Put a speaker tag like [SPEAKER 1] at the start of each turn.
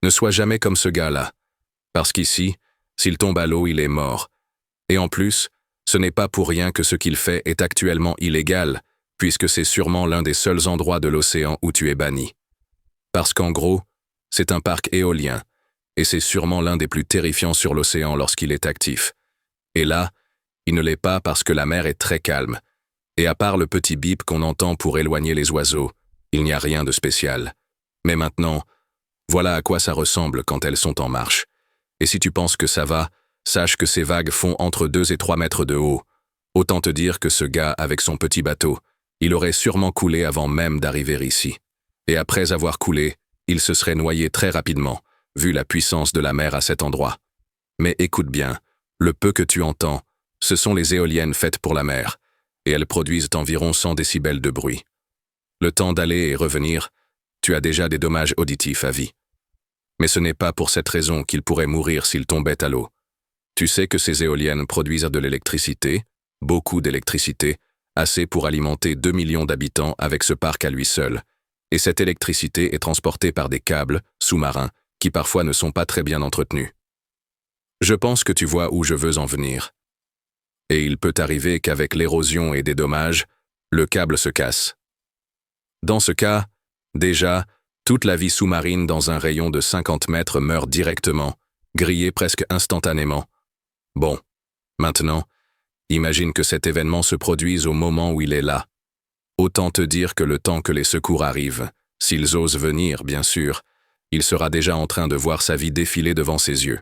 [SPEAKER 1] Ne sois jamais comme ce gars-là. Parce qu'ici, s'il tombe à l'eau, il est mort. Et en plus, ce n'est pas pour rien que ce qu'il fait est actuellement illégal, puisque c'est sûrement l'un des seuls endroits de l'océan où tu es banni. Parce qu'en gros, c'est un parc éolien, et c'est sûrement l'un des plus terrifiants sur l'océan lorsqu'il est actif. Et là, il ne l'est pas parce que la mer est très calme, et à part le petit bip qu'on entend pour éloigner les oiseaux, il n'y a rien de spécial. Mais maintenant, voilà à quoi ça ressemble quand elles sont en marche. Et si tu penses que ça va, sache que ces vagues font entre 2 et 3 mètres de haut. Autant te dire que ce gars, avec son petit bateau, il aurait sûrement coulé avant même d'arriver ici. Et après avoir coulé, il se serait noyé très rapidement, vu la puissance de la mer à cet endroit. Mais écoute bien, le peu que tu entends, ce sont les éoliennes faites pour la mer, et elles produisent environ 100 décibels de bruit. Le temps d'aller et revenir, tu as déjà des dommages auditifs à vie. Mais ce n'est pas pour cette raison qu'il pourrait mourir s'il tombait à l'eau. Tu sais que ces éoliennes produisent de l'électricité, beaucoup d'électricité, assez pour alimenter 2 millions d'habitants avec ce parc à lui seul. Et cette électricité est transportée par des câbles, sous-marins, qui parfois ne sont pas très bien entretenus. Je pense que tu vois où je veux en venir. Et il peut arriver qu'avec l'érosion et des dommages, le câble se casse. Dans ce cas, déjà, toute la vie sous-marine dans un rayon de 50 mètres meurt directement, grillée presque instantanément. Bon, maintenant, imagine que cet événement se produise au moment où il est là. Autant te dire que le temps que les secours arrivent, s'ils osent venir, bien sûr, il sera déjà en train de voir sa vie défiler devant ses yeux.